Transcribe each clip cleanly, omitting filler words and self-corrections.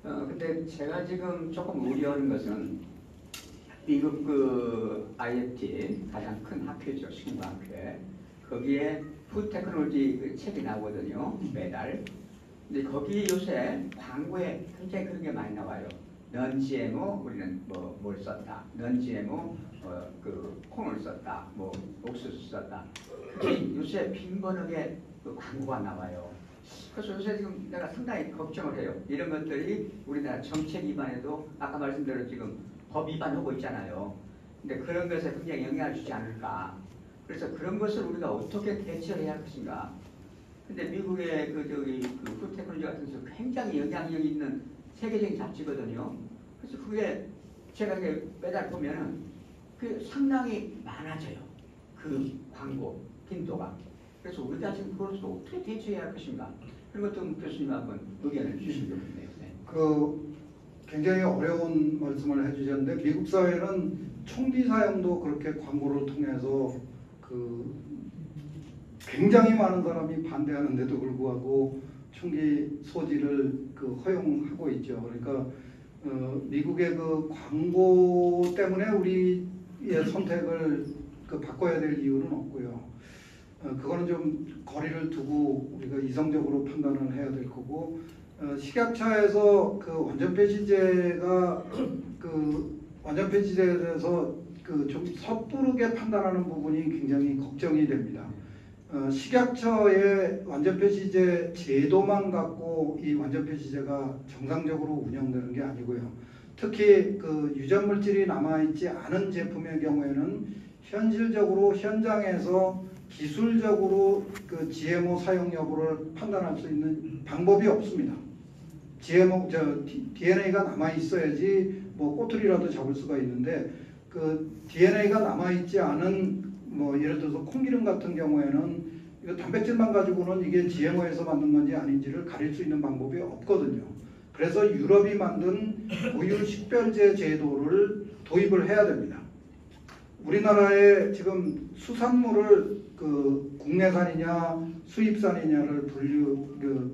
근데 제가 지금 조금 우려하는 것은 미국 그 IFT 가장 큰 학회죠. 식품과학회. 거기에 푸드테크놀로지 그 책이 나오거든요. 매달. 근데 거기 요새 광고에 굉장히 그런 게 많이 나와요. 넌 GMO 우리는 뭘 썼다. 넌 GMO 그 콩을 썼다. 뭐 옥수수 썼다. 그게 요새 빈번하게 그 광고가 나와요. 그래서 요새 지금 내가 상당히 걱정을 해요. 이런 것들이 우리나라 정책 위반에도 아까 말씀대로 지금 법 위반하고 있잖아요. 근데 그런 것에 굉장히 영향을 주지 않을까. 그래서 그런 것을 우리가 어떻게 대처를 해야 할 것인가. 근데 미국의 그 푸드테크놀로지 같은 데서 굉장히 영향력 있는 세계적인 잡지거든요. 그래서 그게 제가 매달 보면은 그 상당히 많아져요. 그 광고 빈도가. 그래서 우리가 지금 그것을 어떻게 대처해야 할 것인가. 그런 것도 교수님 한번 의견을 주시면 좋겠네요. 네. 굉장히 어려운 말씀을 해주셨는데 미국 사회는 총기 사용도 그렇게 광고를 통해서 굉장히 많은 사람이 반대하는데도 불구하고 총기 소지를 허용하고 있죠. 그러니까 미국의 그 광고 때문에 우리의 선택을 바꿔야 될 이유는 없고요. 그거는 좀 거리를 두고 우리가 이성적으로 판단을 해야 될 거고, 식약처에서 그 완전 폐지제가 완전 폐지제에 대해서 좀 섣부르게 판단하는 부분이 굉장히 걱정이 됩니다. 식약처의 완전 폐지제 제도만 갖고 이 완전 폐지제가 정상적으로 운영되는 게 아니고요. 특히 그 유전 물질이 남아있지 않은 제품의 경우에는 현실적으로 현장에서 기술적으로 그 GMO 사용 여부를 판단할 수 있는 방법이 없습니다. DNA가 남아 있어야지 뭐 꼬투리라도 잡을 수가 있는데 그 DNA가 남아 있지 않은 예를 들어서 콩기름 같은 경우에는 이거 단백질만 가지고는 이게 GMO에서 만든 건지 아닌지를 가릴 수 있는 방법이 없거든요. 그래서 유럽이 만든 고유 식별제 제도를 도입을 해야 됩니다. 우리나라에 지금 수산물을 국내산이냐 수입산이냐를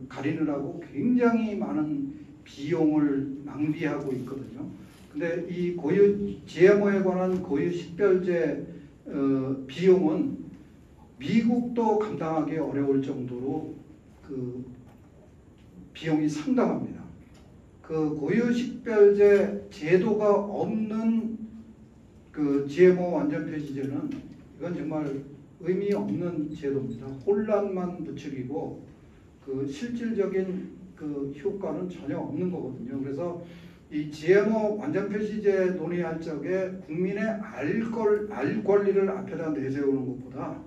가리느라고 굉장히 많은 비용을 낭비하고 있거든요. 근데 이 GMO에 관한 고유 식별제 비용은 미국도 감당하기 어려울 정도로 비용이 상당합니다. 고유 식별제 제도가 없는 GMO 완전 폐지제는 이건 정말 의미 없는 제도입니다. 혼란만 부추기고 실질적인 효과는 전혀 없는 거거든요. 그래서 이 GMO 완전 폐지제 논의할 적에 국민의 알 권리를 앞에다 내세우는 것보다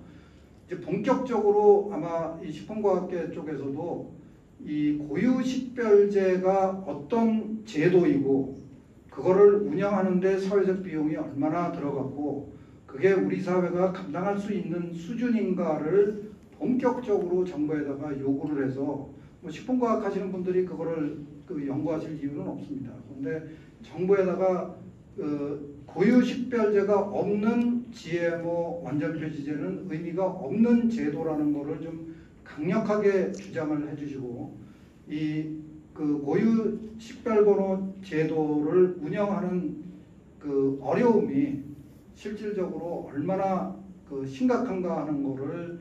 이제 본격적으로 아마 이 식품과학계 쪽에서도 이 고유 식별제가 어떤 제도이고 그거를 운영하는데 사회적 비용이 얼마나 들어갔고 그게 우리 사회가 감당할 수 있는 수준인가를 본격적으로 정부에다가 요구를 해서 식품과학 하시는 분들이 그거를 연구하실 이유는 없습니다. 그런데 정부에다가 고유 식별제가 없는 GMO 완전 폐지제는 의미가 없는 제도라는 거를 좀 강력하게 주장을 해주시고 이 고유 식별번호 제도를 운영하는 어려움이 실질적으로 얼마나 심각한가 하는 거를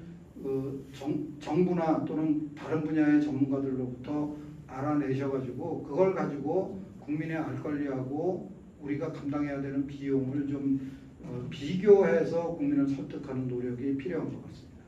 정부나 또는 다른 분야의 전문가들로부터 알아내셔가지고 그걸 가지고 국민의 알 권리하고 우리가 감당해야 되는 비용을 좀 비교해서 국민을 설득하는 노력이 필요한 것 같습니다.